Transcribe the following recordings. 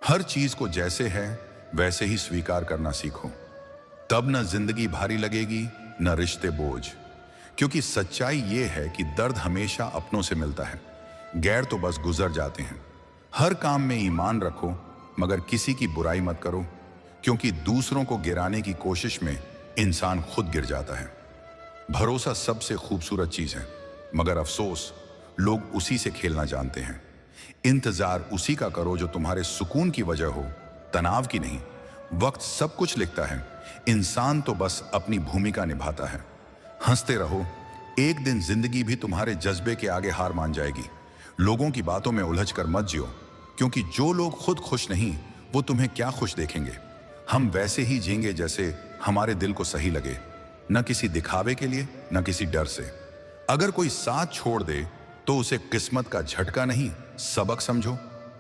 हर चीज को जैसे है वैसे ही स्वीकार करना सीखो। तब न जिंदगी भारी लगेगी न रिश्ते बोझ। क्योंकि सच्चाई ये है कि दर्द हमेशा अपनों से मिलता है, गैर तो बस गुजर जाते हैं। हर काम में ईमान रखो मगर किसी की बुराई मत करो, क्योंकि दूसरों को गिराने की कोशिश में इंसान खुद गिर जाता है। भरोसा सबसे खूबसूरत चीज है, मगर अफसोस लोग उसी से खेलना जानते हैं। इंतजार उसी का करो जो तुम्हारे सुकून की वजह हो, तनाव की नहीं। वक्त सब कुछ लिखता है, इंसान तो बस अपनी भूमिका निभाता है। हंसते रहो, एक दिन जिंदगी भी तुम्हारे जज्बे के आगे हार मान जाएगी। लोगों की बातों में उलझकर मत जियो, क्योंकि जो लोग खुद खुश नहीं वो तुम्हें क्या खुश देखेंगे। हम वैसे ही जिएंगे जैसे हमारे दिल को सही लगे, न किसी दिखावे के लिए न किसी डर से। अगर कोई साथ छोड़ दे तो उसे किस्मत का झटका नहीं, सबक समझो।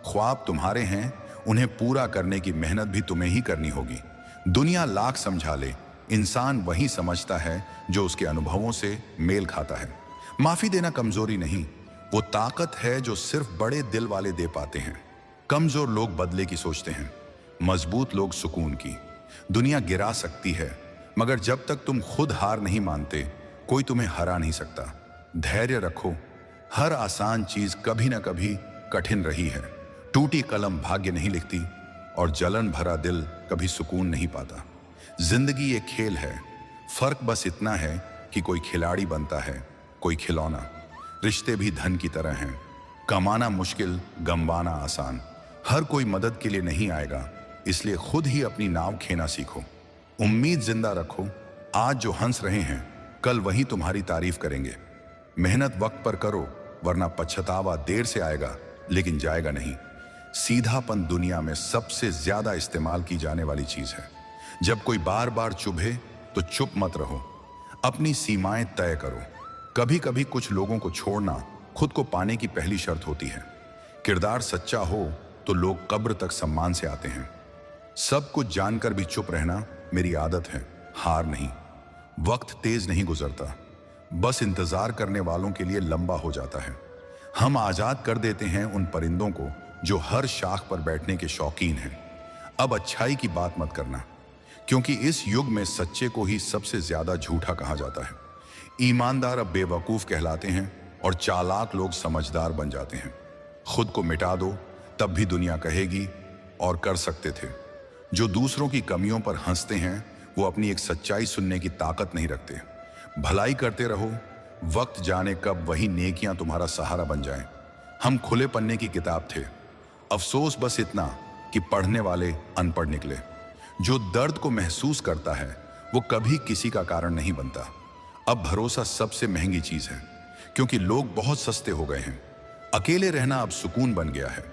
ख्वाब तुम्हारे हैं, उन्हें पूरा करने की मेहनत भी तुम्हें ही करनी होगी। दुनिया लाख समझा ले, इंसान वही समझता है जो उसके अनुभवों से मेल खाता है। माफी देना कमजोरी नहीं, वो ताकत है जो सिर्फ बड़े दिल वाले दे पाते हैं। कमजोर लोग बदले की सोचते हैं, मजबूत लोग सुकून की। दुनिया गिरा सकती है, मगर जब तक तुम खुद हार नहीं मानते कोई तुम्हें हरा नहीं सकता। धैर्य रखो, हर आसान चीज कभी ना कभी कठिन रही है। टूटी कलम भाग्य नहीं लिखती और जलन भरा दिल कभी सुकून नहीं पाता। जिंदगी एक खेल है, फर्क बस इतना है कि कोई खिलाड़ी बनता है, कोई खिलौना। रिश्ते भी धन की तरह हैं, कमाना मुश्किल, गंवाना आसान। हर कोई मदद के लिए नहीं आएगा, इसलिए खुद ही अपनी नाव खेना सीखो। उम्मीद जिंदा रखो, आज जो हंस रहे हैं कल वही तुम्हारी तारीफ करेंगे। मेहनत वक्त पर करो, वरना पछतावा देर से आएगा लेकिन जाएगा नहीं। सीधापन दुनिया में सबसे ज्यादा इस्तेमाल की जाने वाली चीज है। जब कोई बार बार चुभे तो चुप मत रहो, अपनी सीमाएं तय करो। कभी कभी कुछ लोगों को छोड़ना खुद को पाने की पहली शर्त होती है। किरदार सच्चा हो तो लोग कब्र तक सम्मान से आते हैं। सब कुछ जानकर भी चुप रहना मेरी आदत है, हार नहीं। वक्त तेज नहीं गुजरता, बस इंतजार करने वालों के लिए लंबा हो जाता है। हम आजाद कर देते हैं उन परिंदों को जो हर शाख पर बैठने के शौकीन हैं। अब अच्छाई की बात मत करना, क्योंकि इस युग में सच्चे को ही सबसे ज्यादा झूठा कहा जाता है। ईमानदार अब बेवकूफ कहलाते हैं और चालाक लोग समझदार बन जाते हैं। खुद को मिटा दो तब भी दुनिया कहेगी और कर सकते थे। जो दूसरों की कमियों पर हंसते हैं वो अपनी एक सच्चाई सुनने की ताकत नहीं रखते। भलाई करते रहो, वक्त जाने कब वही नेकियां तुम्हारा सहारा बन जाएं। हम खुले पन्ने की किताब थे, अफसोस बस इतना कि पढ़ने वाले अनपढ़ निकले। जो दर्द को महसूस करता है वो कभी किसी का कारण नहीं बनता। अब भरोसा सबसे महंगी चीज है, क्योंकि लोग बहुत सस्ते हो गए हैं। अकेले रहना अब सुकून बन गया है,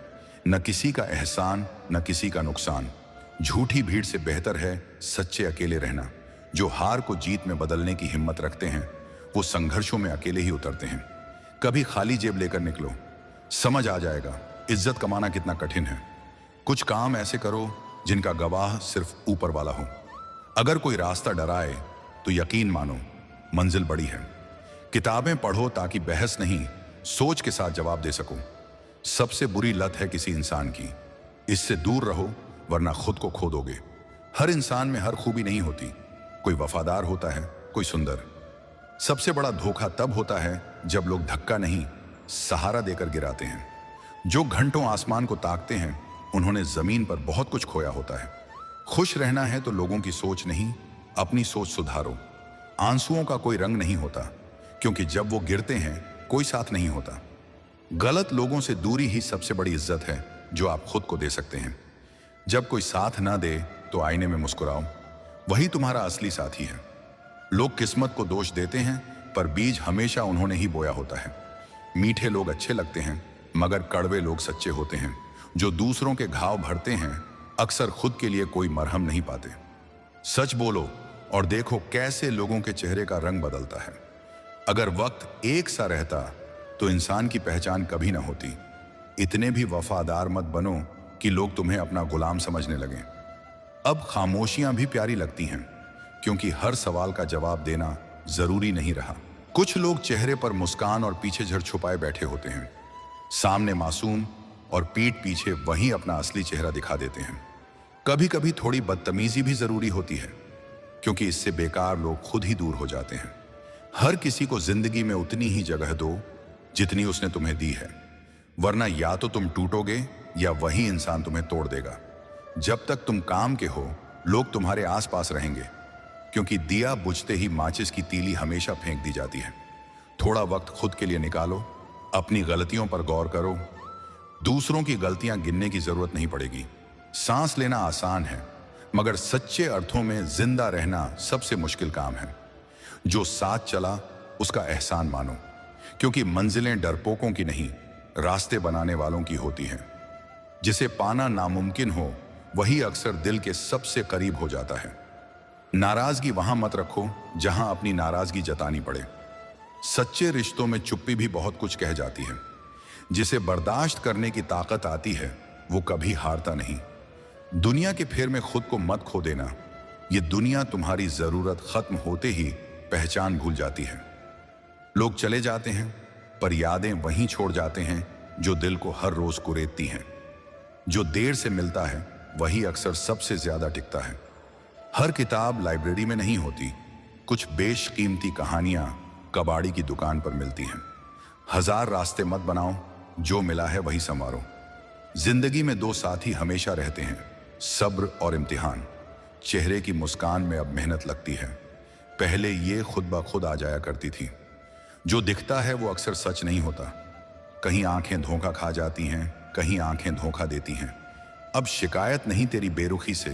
न किसी का एहसान न किसी का नुकसान। झूठी भीड़ से बेहतर है सच्चे अकेले रहना। जो हार को जीत में बदलने की हिम्मत रखते हैं वो संघर्षों में अकेले ही उतरते हैं। कभी खाली जेब लेकर निकलो, समझ आ जाएगा इज्जत कमाना कितना कठिन है। कुछ काम ऐसे करो जिनका गवाह सिर्फ ऊपर वाला हो। अगर कोई रास्ता डराए तो यकीन मानो मंजिल बड़ी है। किताबें पढ़ो ताकि बहस नहीं सोच के साथ जवाब दे सको। सबसे बुरी लत है किसी इंसान की, इससे दूर रहो वरना खुद को खो दोगे। हर इंसान में हर खूबी नहीं होती, कोई वफादार होता है, कोई सुंदर। सबसे बड़ा धोखा तब होता है जब लोग धक्का नहीं सहारा देकर गिराते हैं। जो घंटों आसमान को ताकते हैं उन्होंने जमीन पर बहुत कुछ खोया होता है। खुश रहना है तो लोगों की सोच नहीं अपनी सोच सुधारो। आंसुओं का कोई रंग नहीं होता, क्योंकि जब वो गिरते हैं कोई साथ नहीं होता। गलत लोगों से दूरी ही सबसे बड़ी इज्जत है जो आप खुद को दे सकते हैं। जब कोई साथ ना दे तो आईने में मुस्कुराओ, वही तुम्हारा असली साथी है। लोग किस्मत को दोष देते हैं पर बीज हमेशा उन्होंने ही बोया होता है। मीठे लोग अच्छे लगते हैं मगर कड़वे लोग सच्चे होते हैं। जो दूसरों के घाव भरते हैं अक्सर खुद के लिए कोई मरहम नहीं पाते। सच बोलो और देखो कैसे लोगों के चेहरे का रंग बदलता है। अगर वक्त एक सा रहता तो इंसान की पहचान कभी ना होती। इतने भी वफादार मत बनो कि लोग तुम्हें अपना गुलाम समझने लगें। अब खामोशियां भी प्यारी लगती हैं, क्योंकि हर सवाल का जवाब देना जरूरी नहीं रहा। कुछ लोग चेहरे पर मुस्कान और पीछे झड़ छुपाए बैठे होते हैं। सामने मासूम और पीठ पीछे वहीं अपना असली चेहरा दिखा देते हैं। कभी कभी थोड़ी बदतमीजी भी जरूरी होती है, क्योंकि इससे बेकार लोग खुद ही दूर हो जाते हैं। हर किसी को जिंदगी में उतनी ही जगह दो जितनी उसने तुम्हें दी है, वरना या तो तुम टूटोगे या वही इंसान तुम्हें तोड़ देगा। जब तक तुम काम के हो, लोग तुम्हारे आसपास रहेंगे, क्योंकि दिया बुझते ही माचिस की तीली हमेशा फेंक दी जाती है। थोड़ा वक्त खुद के लिए निकालो, अपनी गलतियों पर गौर करो। दूसरों की गलतियां गिनने की जरूरत नहीं पड़ेगी। सांस लेना आसान है, मगर सच्चे अर्थों में जिंदा रहना सबसे मुश्किल काम है। जो साथ चला उसका एहसान मानो, क्योंकि मंजिलें डरपोकों की नहीं, रास्ते बनाने वालों की होती हैं। जिसे पाना नामुमकिन हो वही अक्सर दिल के सबसे करीब हो जाता है। नाराजगी वहां मत रखो जहां अपनी नाराजगी जतानी पड़े। सच्चे रिश्तों में चुप्पी भी बहुत कुछ कह जाती है। जिसे बर्दाश्त करने की ताकत आती है वो कभी हारता नहीं। दुनिया के फेर में खुद को मत खो देना। ये दुनिया तुम्हारी जरूरत खत्म होते ही पहचान भूल जाती है। लोग चले जाते हैं, पर यादें वहीं छोड़ जाते हैं जो दिल को हर रोज कुरेदती हैं। जो देर से मिलता है वही अक्सर सबसे ज्यादा टिकता है। हर किताब लाइब्रेरी में नहीं होती। कुछ बेशकीमती कहानियां कबाड़ी की दुकान पर मिलती हैं। हजार रास्ते मत बनाओ, जो मिला है वही संवारो। जिंदगी में दो साथी हमेशा रहते हैं, सब्र और इम्तिहान। चेहरे की मुस्कान में अब मेहनत लगती है, पहले ये खुद ब खुद आ जाया करती थी। जो दिखता है वो अक्सर सच नहीं होता। कहीं आंखें धोखा खा जाती हैं, कहीं आंखें धोखा देती हैं। अब शिकायत नहीं तेरी बेरुखी से,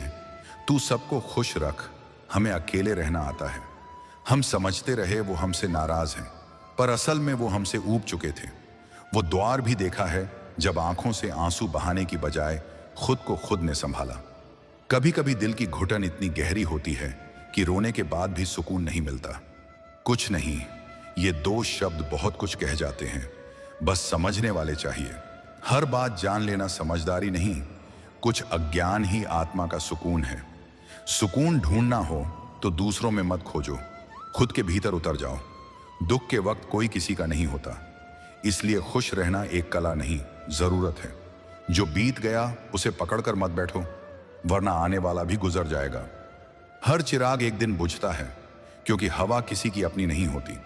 तू सबको खुश रख, हमें अकेले रहना आता है। हम समझते रहे वो हमसे नाराज हैं, पर असल में वो हमसे ऊब चुके थे। वो द्वार भी देखा है जब आंखों से आंसू बहाने की बजाय खुद को खुद ने संभाला। कभी कभी दिल की घुटन इतनी गहरी होती है कि रोने के बाद भी सुकून नहीं मिलता। कुछ नहीं, ये दो शब्द बहुत कुछ कह जाते हैं, बस समझने वाले चाहिए। हर बात जान लेना समझदारी नहीं, कुछ अज्ञान ही आत्मा का सुकून है। सुकून ढूंढना हो तो दूसरों में मत खोजो, खुद के भीतर उतर जाओ। दुख के वक्त कोई किसी का नहीं होता, इसलिए खुश रहना एक कला नहीं, जरूरत है। जो बीत गया उसे पकड़कर मत बैठो, वरना आने वाला भी गुजर जाएगा। हर चिराग एक दिन बुझता है, क्योंकि हवा किसी की अपनी नहीं होती।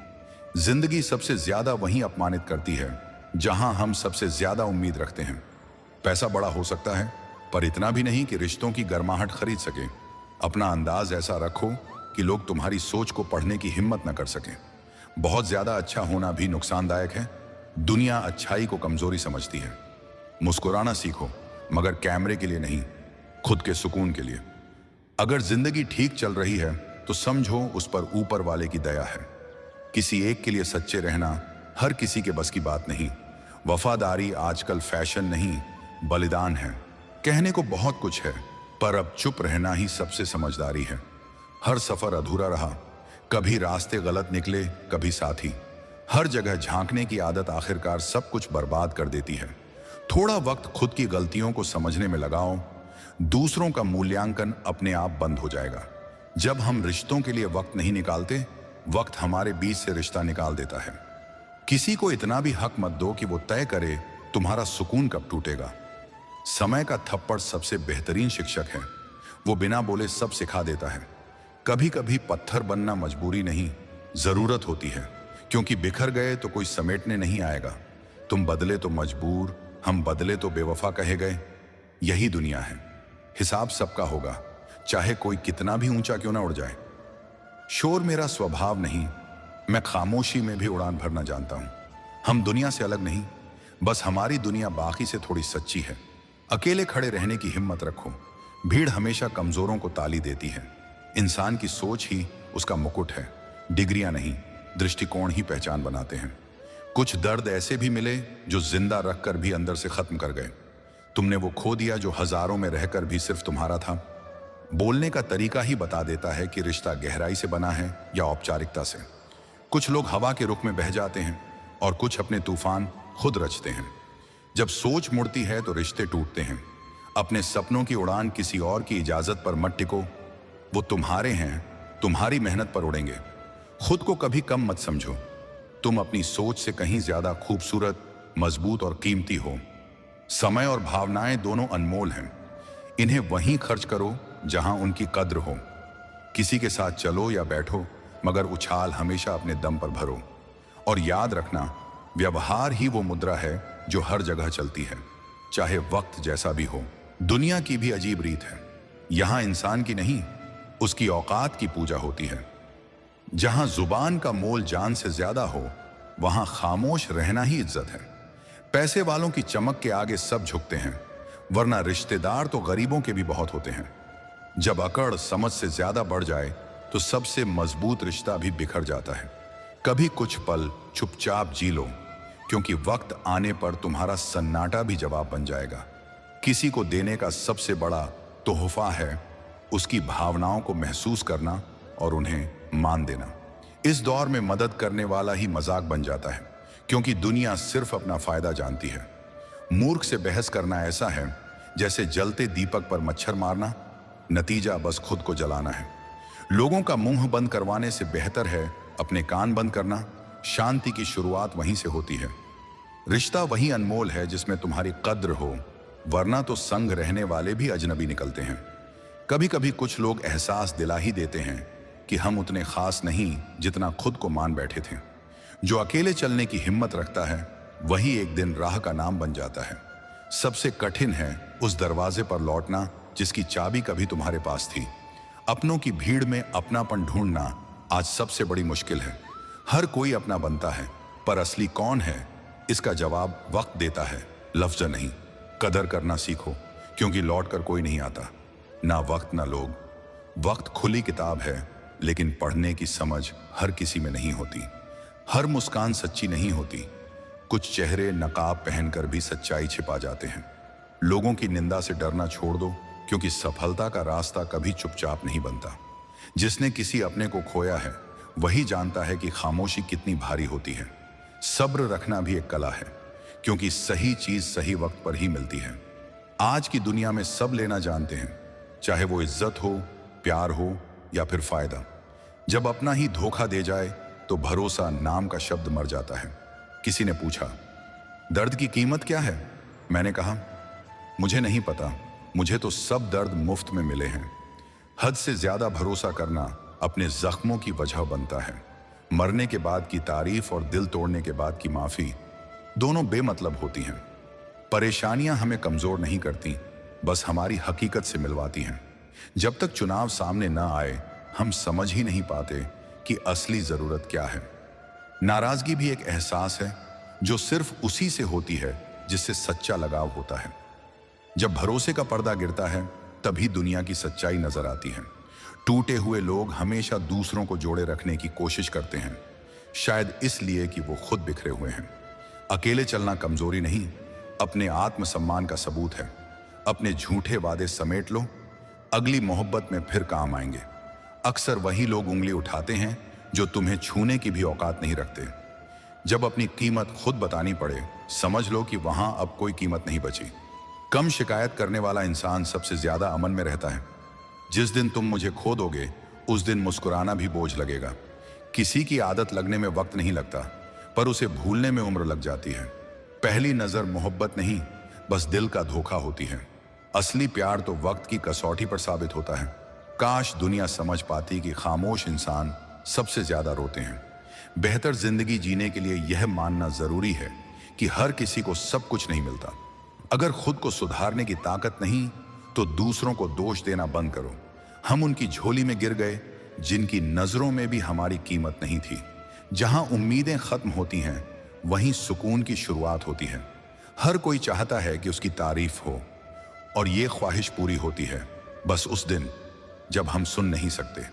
जिंदगी सबसे ज्यादा वहीं अपमानित करती है जहां हम सबसे ज्यादा उम्मीद रखते हैं। पैसा बड़ा हो सकता है, पर इतना भी नहीं कि रिश्तों की गर्माहट खरीद सके। अपना अंदाज ऐसा रखो कि लोग तुम्हारी सोच को पढ़ने की हिम्मत न कर सकें। बहुत ज्यादा अच्छा होना भी नुकसानदायक है। दुनिया अच्छाई को कमजोरी समझती है। मुस्कुराना सीखो, मगर कैमरे के लिए नहीं, खुद के सुकून के लिए। अगर जिंदगी ठीक चल रही है तो समझो उस पर ऊपर वाले की दया है। किसी एक के लिए सच्चे रहना हर किसी के बस की बात नहीं। वफादारी आजकल फैशन नहीं, बलिदान है। कहने को बहुत कुछ है, पर अब चुप रहना ही सबसे समझदारी है। हर सफर अधूरा रहा, कभी रास्ते गलत निकले, कभी साथी। हर जगह झांकने की आदत आखिरकार सब कुछ बर्बाद कर देती है। थोड़ा वक्त खुद की गलतियों को समझने में लगाओ, दूसरों का मूल्यांकन अपने आप बंद हो जाएगा। जब हम रिश्तों के लिए वक्त नहीं निकालते, वक्त हमारे बीच से रिश्ता निकाल देता है। किसी को इतना भी हक मत दो कि वो तय करे तुम्हारा सुकून कब टूटेगा। समय का थप्पड़ सबसे बेहतरीन शिक्षक है, वो बिना बोले सब सिखा देता है। कभी कभी पत्थर बनना मजबूरी नहीं, जरूरत होती है, क्योंकि बिखर गए तो कोई समेटने नहीं आएगा। तुम बदले तो मजबूर, हम बदले तो बेवफा कहे गए। यही दुनिया है, हिसाब सबका होगा, चाहे कोई कितना भी ऊंचा क्यों ना उड़ जाए। शोर मेरा स्वभाव नहीं, मैं खामोशी में भी उड़ान भरना जानता हूं। हम दुनिया से अलग नहीं, बस हमारी दुनिया बाकी से थोड़ी सच्ची है। अकेले खड़े रहने की हिम्मत रखो, भीड़ हमेशा कमजोरों को ताली देती है। इंसान की सोच ही उसका मुकुट है, डिग्रियां नहीं, दृष्टिकोण ही पहचान बनाते हैं। कुछ दर्द ऐसे भी मिले जो जिंदा रखकर भी अंदर से खत्म कर गए। तुमने वो खो दिया जो हजारों में रहकर भी सिर्फ तुम्हारा था। बोलने का तरीका ही बता देता है कि रिश्ता गहराई से बना है या औपचारिकता से। कुछ लोग हवा के रुख में बह जाते हैं और कुछ अपने तूफान खुद रचते हैं। जब सोच मुड़ती है तो रिश्ते टूटते हैं। अपने सपनों की उड़ान किसी और की इजाजत पर मत टिको, वो तुम्हारे हैं, तुम्हारी मेहनत पर उड़ेंगे। खुद को कभी कम मत समझो, तुम अपनी सोच से कहीं ज्यादा खूबसूरत, मजबूत और कीमती हो। समय और भावनाएं दोनों अनमोल हैं। इन्हें वहीं खर्च करो जहां उनकी कद्र हो। किसी के साथ चलो या बैठो, मगर उछाल हमेशा अपने दम पर भरो। और याद रखना, व्यवहार ही वो मुद्रा है जो हर जगह चलती है, चाहे वक्त जैसा भी हो। दुनिया की भी अजीब रीत है। यहां इंसान की नहीं, उसकी औकात की पूजा होती है। जहां जुबान का मोल जान से ज्यादा हो, वहां खामोश रहना ही इज्जत है। पैसे वालों की चमक के आगे सब झुकते हैं, वरना रिश्तेदार तो गरीबों के भी बहुत होते हैं। जब अकड़ समझ से ज्यादा बढ़ जाए तो सबसे मजबूत रिश्ता भी बिखर जाता है। कभी कुछ पल चुपचाप जी लो, क्योंकि वक्त आने पर तुम्हारा सन्नाटा भी जवाब बन जाएगा। किसी को देने का सबसे बड़ा तोहफा है उसकी भावनाओं को महसूस करना और उन्हें मान देना। इस दौर में मदद करने वाला ही मजाक बन जाता है, क्योंकि दुनिया सिर्फ अपना फायदा जानती है। मूर्ख से बहस करना ऐसा है जैसे जलते दीपक पर मच्छर मारना, नतीजा बस खुद को जलाना है। लोगों का मुंह बंद करवाने से बेहतर है अपने कान बंद करना। शांति की शुरुआत वहीं से होती है। रिश्ता वही अनमोल है जिसमें तुम्हारी कद्र हो, वरना तो संग रहने वाले भी अजनबी निकलते हैं। कभी कभी कुछ लोग एहसास दिला ही देते हैं कि हम उतने खास नहीं जितना खुद को मान बैठे थे। जो अकेले चलने की हिम्मत रखता है वही एक दिन राह का नाम बन जाता है। सबसे कठिन है उस दरवाजे पर लौटना जिसकी चाबी कभी तुम्हारे पास थी। अपनों की भीड़ में अपनापन ढूंढना आज सबसे बड़ी मुश्किल है। हर कोई अपना बनता है, पर असली कौन है इसका जवाब वक्त देता है, लफ्ज नहीं। कदर करना सीखो, क्योंकि लौट कर कोई नहीं आता, ना वक्त ना लोग। वक्त खुली किताब है, लेकिन पढ़ने की समझ हर किसी में नहीं होती। हर मुस्कान सच्ची नहीं होती। कुछ चेहरे नकाब पहनकर भी सच्चाई छिपा जाते हैं। लोगों की निंदा से डरना छोड़ दो, क्योंकि सफलता का रास्ता कभी चुपचाप नहीं बनता। जिसने किसी अपने को खोया है वही जानता है कि खामोशी कितनी भारी होती है। सब्र रखना भी एक कला है, क्योंकि सही चीज सही वक्त पर ही मिलती है। आज की दुनिया में सब लेना जानते हैं, चाहे वो इज्जत हो, प्यार हो या फिर फायदा। जब अपना ही धोखा दे जाए तो भरोसा नाम का शब्द मर जाता है। किसी ने पूछा, दर्द की कीमत क्या है? मैंने कहा, मुझे नहीं पता, मुझे तो सब दर्द मुफ्त में मिले हैं। हद से ज्यादा भरोसा करना अपने जख्मों की वजह बनता है। मरने के बाद की तारीफ और दिल तोड़ने के बाद की माफी दोनों बेमतलब होती हैं। परेशानियां हमें कमजोर नहीं करती, बस हमारी हकीकत से मिलवाती हैं। जब तक चुनाव सामने न आए हम समझ ही नहीं पाते कि असली जरूरत क्या है। नाराजगी भी एक एहसास है जो सिर्फ उसी से होती है जिससे सच्चा लगाव होता है। जब भरोसे का पर्दा गिरता है तभी दुनिया की सच्चाई नजर आती है। टूटे हुए लोग हमेशा दूसरों को जोड़े रखने की कोशिश करते हैं, शायद इसलिए कि वो खुद बिखरे हुए हैं। अकेले चलना कमजोरी नहीं, अपने आत्मसम्मान का सबूत है। अपने झूठे वादे समेट लो, अगली मोहब्बत में फिर काम आएंगे। अक्सर वही लोग उंगली उठाते हैं जो तुम्हें छूने की भी औकात नहीं रखते। जब अपनी कीमत खुद बतानी पड़े, समझ लो कि वहां अब कोई कीमत नहीं बची। कम शिकायत करने वाला इंसान सबसे ज्यादा अमन में रहता है। जिस दिन तुम मुझे खो दोगे उस दिन मुस्कुराना भी बोझ लगेगा। किसी की आदत लगने में वक्त नहीं लगता, पर उसे भूलने में उम्र लग जाती है। पहली नजर मोहब्बत नहीं, बस दिल का धोखा होती है। असली प्यार तो वक्त की कसौटी पर साबित होता है। काश दुनिया समझ पाती कि खामोश इंसान सबसे ज्यादा रोते हैं। बेहतर जिंदगी जीने के लिए यह मानना जरूरी है कि हर किसी को सब कुछ नहीं मिलता। अगर खुद को सुधारने की ताकत नहीं तो दूसरों को दोष देना बंद करो। हम उनकी झोली में गिर गए जिनकी नजरों में भी हमारी कीमत नहीं थी। जहां उम्मीदें खत्म होती हैं वहीं सुकून की शुरुआत होती है। हर कोई चाहता है कि उसकी तारीफ हो, और ये ख्वाहिश पूरी होती है बस उस दिन जब हम सुन नहीं सकते।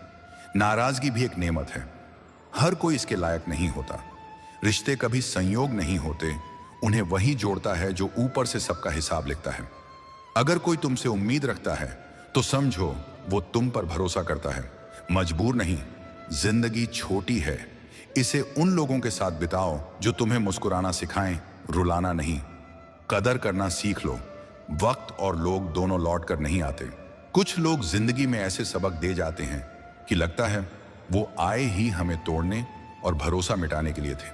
नाराजगी भी एक नेमत है, हर कोई इसके लायक नहीं होता। रिश्ते कभी संयोग नहीं होते, उन्हें वही जोड़ता है जो ऊपर से सबका हिसाब लिखता है। अगर कोई तुमसे उम्मीद रखता है तो समझो वो तुम पर भरोसा करता है, मजबूर नहीं। जिंदगी छोटी है, इसे उन लोगों के साथ बिताओ जो तुम्हें मुस्कुराना सिखाएं, रुलाना नहीं। कदर करना सीख लो, वक्त और लोग दोनों लौट कर नहीं आते। कुछ लोग जिंदगी में ऐसे सबक दे जाते हैं कि लगता है वो आए ही हमें तोड़ने और भरोसा मिटाने के लिए थे।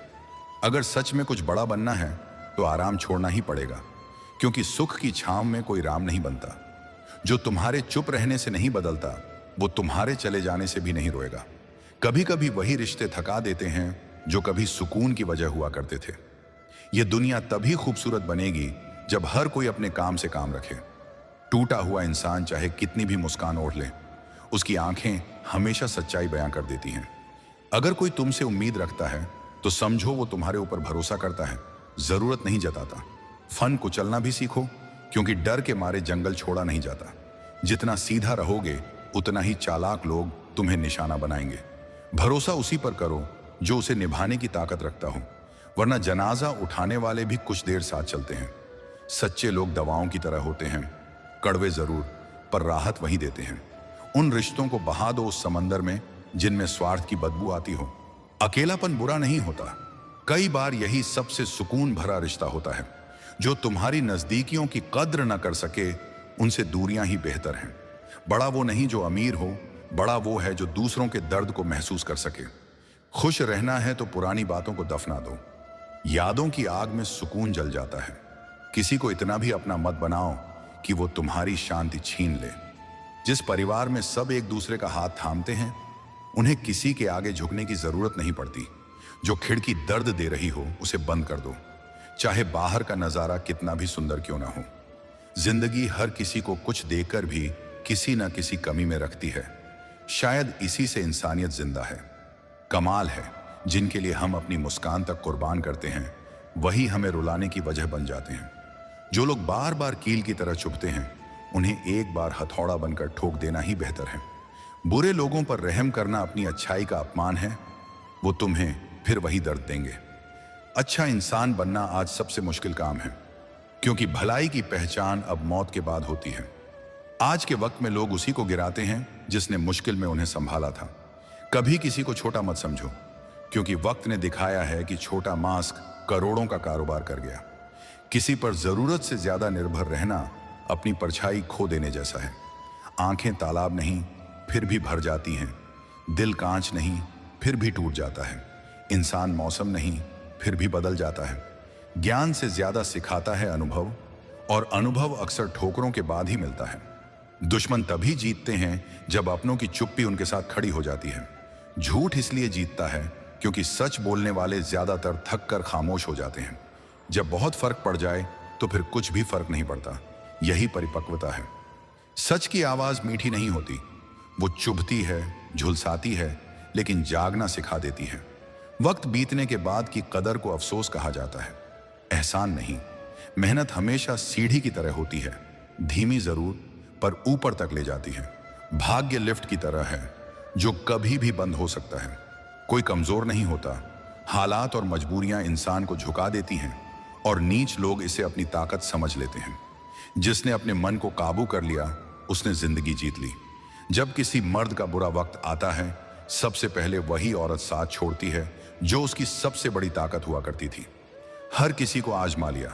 अगर सच में कुछ बड़ा बनना है तो आराम छोड़ना ही पड़ेगा, क्योंकि सुख की छांव में कोई राम नहीं बनता। जो तुम्हारे चुप रहने से नहीं बदलता, वो तुम्हारे चले जाने से भी नहीं रोएगा। कभी कभी वही रिश्ते थका देते हैं जो कभी सुकून की वजह हुआ करते थे। ये दुनिया तभी खूबसूरत बनेगी जब हर कोई अपने काम से काम रखे। टूटा हुआ इंसान चाहे कितनी भी मुस्कान ओढ़ ले, उसकी आंखें हमेशा सच्चाई बयां कर देती हैं। अगर कोई तुमसे उम्मीद रखता है तो समझो वो तुम्हारे ऊपर भरोसा करता है, जरूरत नहीं जताता। फन कुचलना भी सीखो, क्योंकि डर के मारे जंगल छोड़ा नहीं जाता। जितना सीधा रहोगे उतना ही चालाक लोग तुम्हें निशाना बनाएंगे। भरोसा उसी पर करो जो उसे निभाने की ताकत रखता हो, वरना जनाजा उठाने वाले भी कुछ देर साथ चलते हैं। सच्चे लोग दवाओं की तरह होते हैं, कड़वे जरूर पर राहत वही देते हैं। उन रिश्तों को बहा दो उस समंदर में जिनमें स्वार्थ की बदबू आती हो। अकेलापन बुरा नहीं होता, कई बार यही सबसे सुकून भरा रिश्ता होता है। जो तुम्हारी नजदीकियों की कद्र न कर सके, उनसे दूरियां ही बेहतर हैं। बड़ा वो नहीं जो अमीर हो, बड़ा वो है जो दूसरों के दर्द को महसूस कर सके। खुश रहना है तो पुरानी बातों को दफना दो, यादों की आग में सुकून जल जाता है। किसी को इतना भी अपना मत बनाओ कि वो तुम्हारी शांति छीन ले। जिस परिवार में सब एक दूसरे का हाथ थामते हैं, उन्हें किसी के आगे झुकने की जरूरत नहीं पड़ती। जो खिड़की दर्द दे रही हो उसे बंद कर दो, चाहे बाहर का नजारा कितना भी सुंदर क्यों ना हो। जिंदगी हर किसी को कुछ देकर भी किसी न किसी कमी में रखती है। शायद इसी से इंसानियत जिंदा है। कमाल है, जिनके लिए हम अपनी मुस्कान तक कुर्बान करते हैं, वही हमें रुलाने की वजह बन जाते हैं। जो लोग बार बार कील की तरह चुभते हैं, उन्हें एक बार हथौड़ा बनकर ठोक देना ही बेहतर है। बुरे लोगों पर रहम करना अपनी अच्छाई का अपमान है। वो तुम्हें फिर वही दर्द देंगे। अच्छा इंसान बनना आज सबसे मुश्किल काम है, क्योंकि भलाई की पहचान अब मौत के बाद होती है। आज के वक्त में लोग उसी को गिराते हैं जिसने मुश्किल में उन्हें संभाला था। कभी किसी को छोटा मत समझो, क्योंकि वक्त ने दिखाया है कि छोटा मास्क करोड़ों का कारोबार कर गया। किसी पर जरूरत से ज्यादा निर्भर रहना अपनी परछाई खो देने जैसा है। आंखें तालाब नहीं फिर भी भर जाती हैं, दिल कांच नहीं फिर भी टूट जाता है, इंसान मौसम नहीं फिर भी बदल जाता है। ज्ञान से ज्यादा सिखाता है अनुभव, और अनुभव अक्सर ठोकरों के बाद ही मिलता है। दुश्मन तभी जीतते हैं जब अपनों की चुप्पी उनके साथ खड़ी हो जाती है। झूठ इसलिए जीतता है क्योंकि सच बोलने वाले ज्यादातर थक कर खामोश हो जाते हैं। जब बहुत फर्क पड़ जाए तो फिर कुछ भी फर्क नहीं पड़ता। यही परिपक्वता है। सच की आवाज मीठी नहीं होती, वो चुभती है, झुलसाती है, लेकिन जागना सिखा देती है। वक्त बीतने के बाद की कदर को अफसोस कहा जाता है, एहसान नहीं। मेहनत हमेशा सीढ़ी की तरह होती है, धीमी जरूर पर ऊपर तक ले जाती है। भाग्य लिफ्ट की तरह है जो कभी भी बंद हो सकता है। कोई कमजोर नहीं होता, हालात और मजबूरियां इंसान को झुका देती हैं, और नीच लोग इसे अपनी ताकत समझ लेते हैं। जिसने अपने मन को काबू कर लिया, उसने जिंदगी जीत ली। जब किसी मर्द का बुरा वक्त आता है, सबसे पहले वही औरत साथ छोड़ती है जो उसकी सबसे बड़ी ताकत हुआ करती थी। हर किसी को आजमा लिया,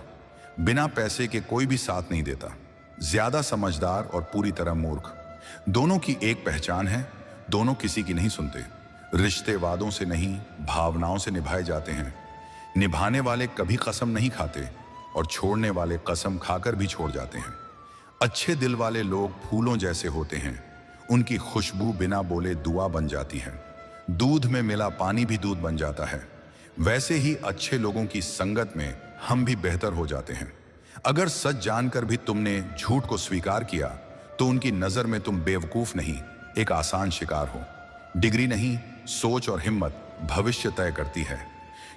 बिना पैसे के कोई भी साथ नहीं देता। ज्यादा समझदार और पूरी तरह मूर्ख, दोनों की एक पहचान है, दोनों किसी की नहीं सुनते। रिश्ते वादों से नहीं, भावनाओं से निभाए जाते हैं। निभाने वाले कभी कसम नहीं खाते, और छोड़ने वाले कसम खाकर भी छोड़ जाते हैं। अच्छे दिल वाले लोग फूलों जैसे होते हैं, उनकी खुशबू बिना बोले दुआ बन जाती है। दूध में मिला पानी भी दूध बन जाता है। वैसे ही अच्छे लोगों की संगत में हम भी बेहतर हो जाते हैं। अगर सच जानकर भी तुमने झूठ को स्वीकार किया, तो उनकी नजर में तुम बेवकूफ नहीं, एक आसान शिकार हो। डिग्री नहीं, सोच और हिम्मत भविष्य तय करती है,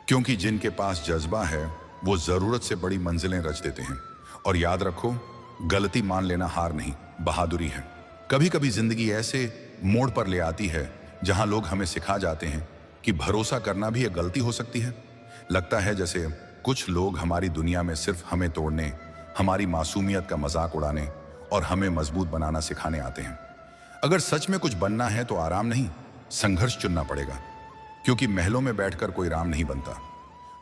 क्योंकि जिनके पास जज्बा है वो जरूरत से बड़ी मंजिलें रच देते हैं। और याद रखो, गलती मान लेना हार नहीं, बहादुरी है। कभी कभी जिंदगी ऐसे मोड़ पर ले आती है जहां लोग हमें सिखा जाते हैं कि भरोसा करना भी एक गलती हो सकती है। लगता है जैसे कुछ लोग हमारी दुनिया में सिर्फ हमें तोड़ने, हमारी मासूमियत का मजाक उड़ाने और हमें मजबूत बनाना सिखाने आते हैं। अगर सच में कुछ बनना है तो आराम नहीं, संघर्ष चुनना पड़ेगा, क्योंकि महलों में बैठकर कोई राम नहीं बनता।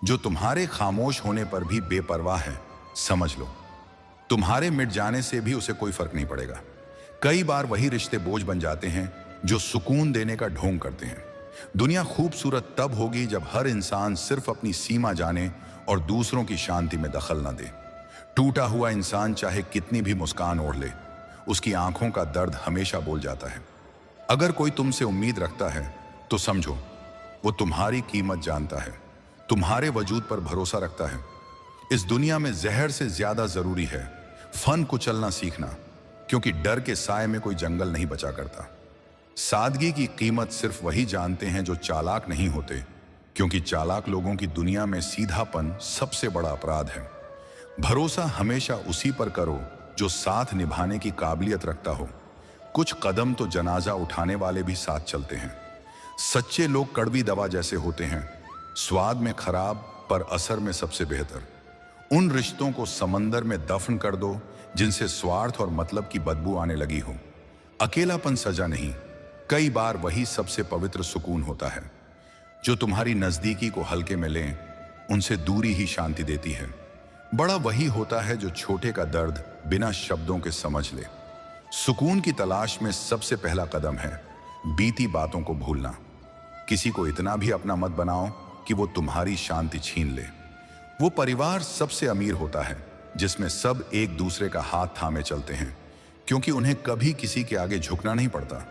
जो तुम्हारे खामोश होने पर भी बेपरवाह है, समझ लो तुम्हारे मिट जाने से भी उसे कोई फर्क नहीं पड़ेगा। कई बार वही रिश्ते बोझ बन जाते हैं जो सुकून देने का ढोंग करते हैं। दुनिया खूबसूरत तब होगी जब हर इंसान सिर्फ अपनी सीमा जाने और दूसरों की शांति में दखल न दे। टूटा हुआ इंसान चाहे कितनी भी मुस्कान ओढ़ ले, उसकी आंखों का दर्द हमेशा बोल जाता है। अगर कोई तुमसे उम्मीद रखता है तो समझो वो तुम्हारी कीमत जानता है, तुम्हारे वजूद पर भरोसा रखता है। इस दुनिया में जहर से ज्यादा जरूरी है फन कुचलना सीखना, क्योंकि डर के साए में कोई जंगल नहीं बचा करता। सादगी की कीमत सिर्फ वही जानते हैं जो चालाक नहीं होते, क्योंकि चालाक लोगों की दुनिया में सीधापन सबसे बड़ा अपराध है। भरोसा हमेशा उसी पर करो जो साथ निभाने की काबिलियत रखता हो। कुछ कदम तो जनाजा उठाने वाले भी साथ चलते हैं। सच्चे लोग कड़वी दवा जैसे होते हैं, स्वाद में खराब पर असर में सबसे बेहतर। उन रिश्तों को समंदर में दफन कर दो जिनसे स्वार्थ और मतलब की बदबू आने लगी हो। अकेलापन सजा नहीं, कई बार वही सबसे पवित्र सुकून होता है। जो तुम्हारी नजदीकी को हल्के में लें, उनसे दूरी ही शांति देती है। बड़ा वही होता है जो छोटे का दर्द बिना शब्दों के समझ ले। सुकून की तलाश में सबसे पहला कदम है बीती बातों को भूलना। किसी को इतना भी अपना मत बनाओ कि वो तुम्हारी शांति छीन ले। वो परिवार सबसे अमीर होता है जिसमें सब एक दूसरे का हाथ थामे चलते हैं, क्योंकि उन्हें कभी किसी के आगे झुकना नहीं पड़ता।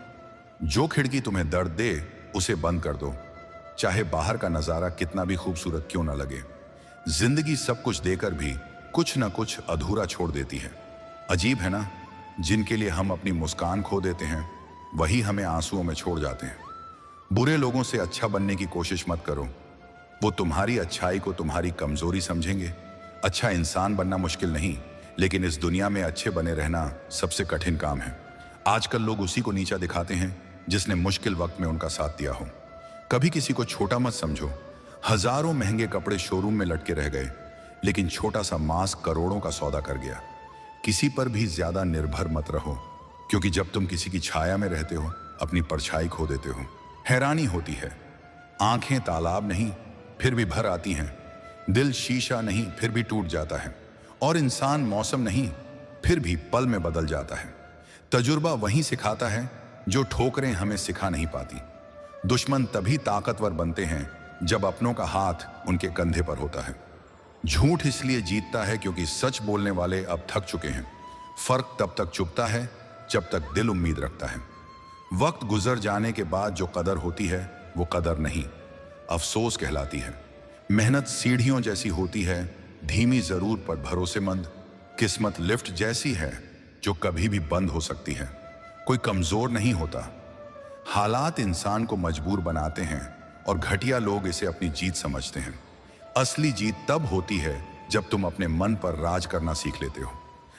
जो खिड़की तुम्हें दर्द दे उसे बंद कर दो, चाहे बाहर का नजारा कितना भी खूबसूरत क्यों ना लगे। जिंदगी सब कुछ देकर भी कुछ ना कुछ अधूरा छोड़ देती है। अजीब है ना, जिनके लिए हम अपनी मुस्कान खो देते हैं वही हमें आंसुओं में छोड़ जाते हैं। बुरे लोगों से अच्छा बनने की कोशिश मत करो, वो तुम्हारी अच्छाई को तुम्हारी कमजोरी समझेंगे। अच्छा इंसान बनना मुश्किल नहीं, लेकिन इस दुनिया में अच्छे बने रहना सबसे कठिन काम है। आजकल लोग उसी को नीचा दिखाते हैं जिसने मुश्किल वक्त में उनका साथ दिया हो। कभी किसी को छोटा मत समझो। हजारों महंगे कपड़े शोरूम में लटके रह गए, लेकिन छोटा सा मास्क करोड़ों का सौदा कर गया। किसी पर भी ज्यादा निर्भर मत रहो, क्योंकि जब तुम किसी की छाया में रहते हो अपनी परछाई खो देते हो। हैरानी होती है, आंखें तालाब नहीं फिर भी भर आती हैं, दिल शीशा नहीं फिर भी टूट जाता है, और इंसान मौसम नहीं फिर भी पल में बदल जाता है। तजुर्बा वही सिखाता है जो ठोकरें हमें सिखा नहीं पाती। दुश्मन तभी ताकतवर बनते हैं जब अपनों का हाथ उनके कंधे पर होता है। झूठ इसलिए जीतता है क्योंकि सच बोलने वाले अब थक चुके हैं। फर्क तब तक चुभता है जब तक दिल उम्मीद रखता है। वक्त गुजर जाने के बाद जो कदर होती है वो कदर नहीं, अफसोस कहलाती है। मेहनत सीढ़ियों जैसी होती है, धीमी जरूर पर भरोसेमंद। किस्मत लिफ्ट जैसी है जो कभी भी बंद हो सकती है। कोई कमजोर नहीं होता, हालात इंसान को मजबूर बनाते हैं और घटिया लोग इसे अपनी जीत समझते हैं। असली जीत तब होती है जब तुम अपने मन पर राज करना सीख लेते हो।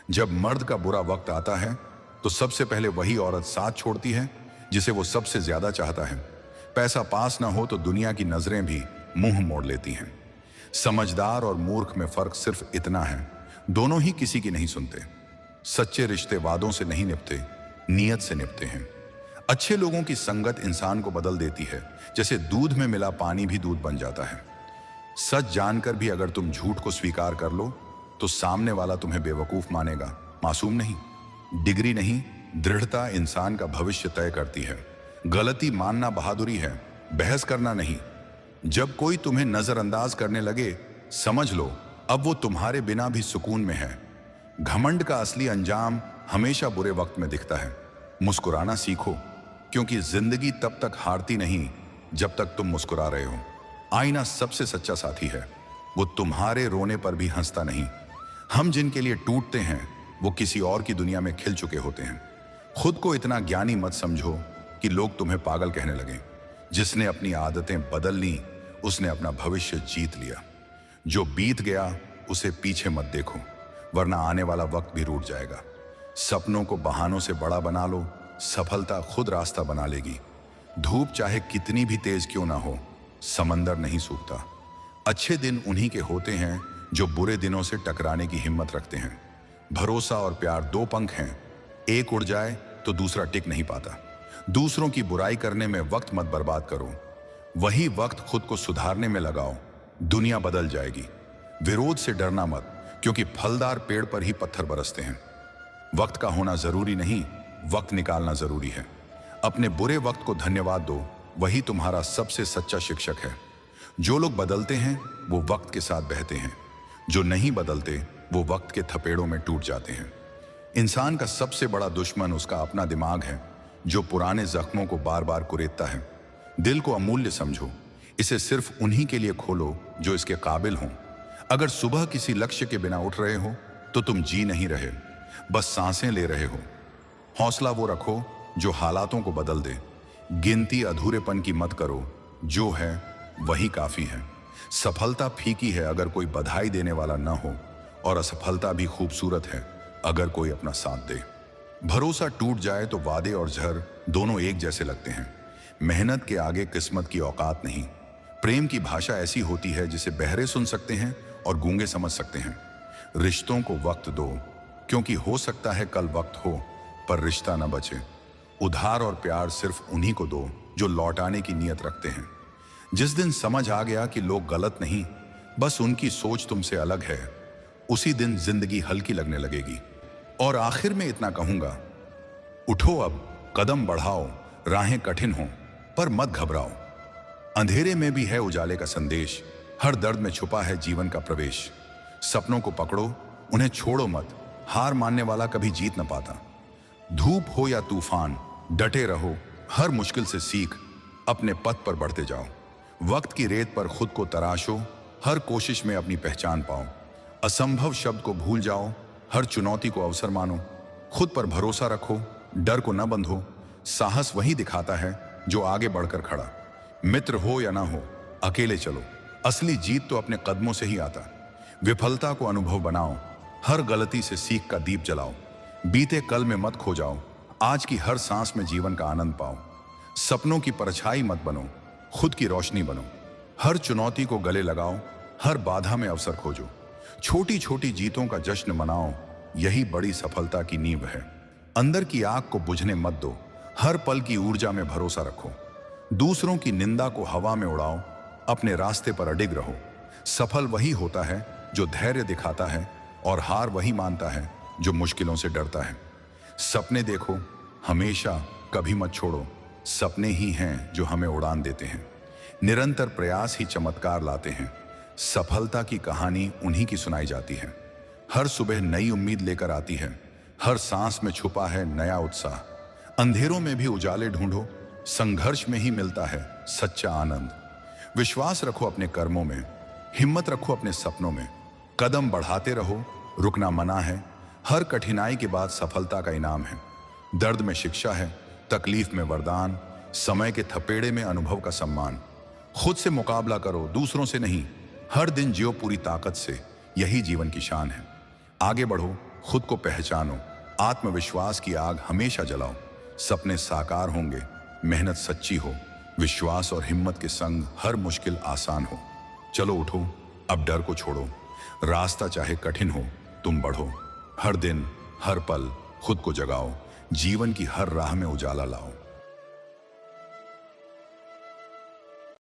जब मर्द का बुरा वक्त आता है तो सबसे पहले वही औरत साथ छोड़ती है जिसे वो सबसे ज्यादा चाहता है। पैसा पास ना हो तो दुनिया की नजरें भी मुंह मोड़ लेती हैं। समझदार और मूर्ख में फर्क सिर्फ इतना है, दोनों ही किसी की नहीं सुनते। सच्चे रिश्ते वादों से नहीं निपटे, नियत से निपटे हैं। अच्छे लोगों की संगत इंसान को बदल देती है, जैसे दूध में मिला पानी भी दूध बन जाता है। सच जानकर भी अगर तुम झूठ को स्वीकार कर लो तो सामने वाला तुम्हें बेवकूफ मानेगा, मासूम नहीं। डिग्री नहीं, दृढ़ता इंसान का भविष्य तय करती है। गलती मानना बहादुरी है, बहस करना नहीं। जब कोई तुम्हें नजरअंदाज करने लगे, समझ लो अब वो तुम्हारे बिना भी सुकून में है। घमंड का असली अंजाम हमेशा बुरे वक्त में दिखता है। मुस्कुराना सीखो, क्योंकि जिंदगी तब तक हारती नहीं जब तक तुम मुस्कुरा रहे हो। आईना सबसे सच्चा साथी है, वो तुम्हारे रोने पर भी हंसता नहीं। हम जिनके लिए टूटते हैं वो किसी और की दुनिया में खिल चुके होते हैं। खुद को इतना ज्ञानी मत समझो कि लोग तुम्हें पागल कहने लगे। जिसने अपनी आदतें बदल ली उसने अपना भविष्य जीत लिया। जो बीत गया उसे पीछे मत देखो, वरना आने वाला वक्त भी रूठ जाएगा। सपनों को बहानों से बड़ा बना लो, सफलता खुद रास्ता बना लेगी। धूप चाहे कितनी भी तेज क्यों ना हो, समंदर नहीं सूखता। अच्छे दिन उन्हीं के होते हैं जो बुरे दिनों से टकराने की हिम्मत रखते हैं। भरोसा और प्यार दो पंख हैं, एक उड़ जाए तो दूसरा टिक नहीं पाता। दूसरों की बुराई करने में वक्त मत बर्बाद करो, वही वक्त खुद को सुधारने में लगाओ। दुनिया बदल जाएगी। विरोध से डरना मत, क्योंकि फलदार पेड़ पर ही पत्थर बरसते हैं। वक्त का होना जरूरी नहीं, वक्त निकालना जरूरी है। अपने बुरे वक्त को धन्यवाद दो, वही तुम्हारा सबसे सच्चा शिक्षक है। जो लोग बदलते हैं वो वक्त के साथ बहते हैं, जो नहीं बदलते वो वक्त के थपेड़ों में टूट जाते हैं। इंसान का सबसे बड़ा दुश्मन उसका अपना दिमाग है, जो पुराने जख्मों को बार बार कुरेदता है। दिल को अमूल्य समझो, इसे सिर्फ उन्हीं के लिए खोलो जो इसके काबिल हों। अगर सुबह किसी लक्ष्य के बिना उठ रहे हो तो तुम जी नहीं रहे, बस सांसें ले रहे हो। हौसला वो रखो जो हालातों को बदल दे। गिनती अधूरेपन की मत करो, जो है वही काफी है। सफलता फीकी है अगर कोई बधाई देने वाला न हो, और असफलता भी खूबसूरत है अगर कोई अपना साथ दे। भरोसा टूट जाए तो वादे और जहर दोनों एक जैसे लगते हैं। मेहनत के आगे किस्मत की औकात नहीं। प्रेम की भाषा ऐसी होती है जिसे बहरे सुन सकते हैं और गूंगे समझ सकते हैं। रिश्तों को वक्त दो, क्योंकि हो सकता है कल वक्त हो पर रिश्ता न बचे। उधार और प्यार सिर्फ उन्हीं को दो जो लौटाने की नीयत रखते हैं। जिस दिन समझ आ गया कि लोग गलत नहीं, बस उनकी सोच तुमसे अलग है, उसी दिन जिंदगी हल्की लगने लगेगी। और आखिर में इतना कहूंगा, उठो अब, कदम बढ़ाओ, राहें कठिन हों पर मत घबराओ। अंधेरे में भी है उजाले का संदेश, हर दर्द में छुपा है जीवन का प्रवेश। सपनों को पकड़ो, उन्हें छोड़ो मत, हार मानने वाला कभी जीत न पाता। धूप हो या तूफान, डटे रहो, हर मुश्किल से सीख, अपने पथ पर बढ़ते जाओ। वक्त की रेत पर खुद को तराशो, हर कोशिश में अपनी पहचान पाओ। असंभव शब्द को भूल जाओ, हर चुनौती को अवसर मानो। खुद पर भरोसा रखो, डर को न बंधो। साहस वही दिखाता है जो आगे बढ़कर खड़ा। मित्र हो या ना हो, अकेले चलो, असली जीत तो अपने कदमों से ही आता। विफलता को अनुभव बनाओ, हर गलती से सीख का दीप जलाओ। बीते कल में मत खो जाओ, आज की हर सांस में जीवन का आनंद पाओ। सपनों की परछाई मत बनो, खुद की रोशनी बनो। हर चुनौती को गले लगाओ, हर बाधा में अवसर खोजो। छोटी छोटी जीतों का जश्न मनाओ, यही बड़ी सफलता की नींव है। अंदर की आग को बुझने मत दो, हर पल की ऊर्जा में भरोसा रखो। दूसरों की निंदा को हवा में उड़ाओ, अपने रास्ते पर अडिग रहो। सफल वही होता है जो धैर्य दिखाता है, और हार वही मानता है जो मुश्किलों से डरता है। सपने देखो, हमेशा कभी मत छोड़ो, सपने ही हैं जो हमें उड़ान देते हैं। निरंतर प्रयास ही चमत्कार लाते हैं। सफलता की कहानी उन्हीं की सुनाई जाती है। हर सुबह नई उम्मीद लेकर आती है, हर सांस में छुपा है नया उत्साह। अंधेरों में भी उजाले ढूंढो, संघर्ष में ही मिलता है सच्चा आनंद। विश्वास रखो अपने कर्मों में, हिम्मत रखो अपने सपनों में। कदम बढ़ाते रहो, रुकना मना है। हर कठिनाई के बाद सफलता का इनाम है। दर्द में शिक्षा है, तकलीफ में वरदान, समय के थपेड़े में अनुभव का सम्मान। खुद से मुकाबला करो, दूसरों से नहीं। हर दिन जियो पूरी ताकत से, यही जीवन की शान है। आगे बढ़ो, खुद को पहचानो, आत्मविश्वास की आग हमेशा जलाओ। सपने साकार होंगे, मेहनत सच्ची हो, विश्वास और हिम्मत के संग हर मुश्किल आसान हो। चलो उठो, अब डर को छोड़ो। रास्ता चाहे कठिन हो, तुम बढ़ो। हर दिन, हर पल खुद को जगाओ, जीवन की हर राह में उजाला लाओ।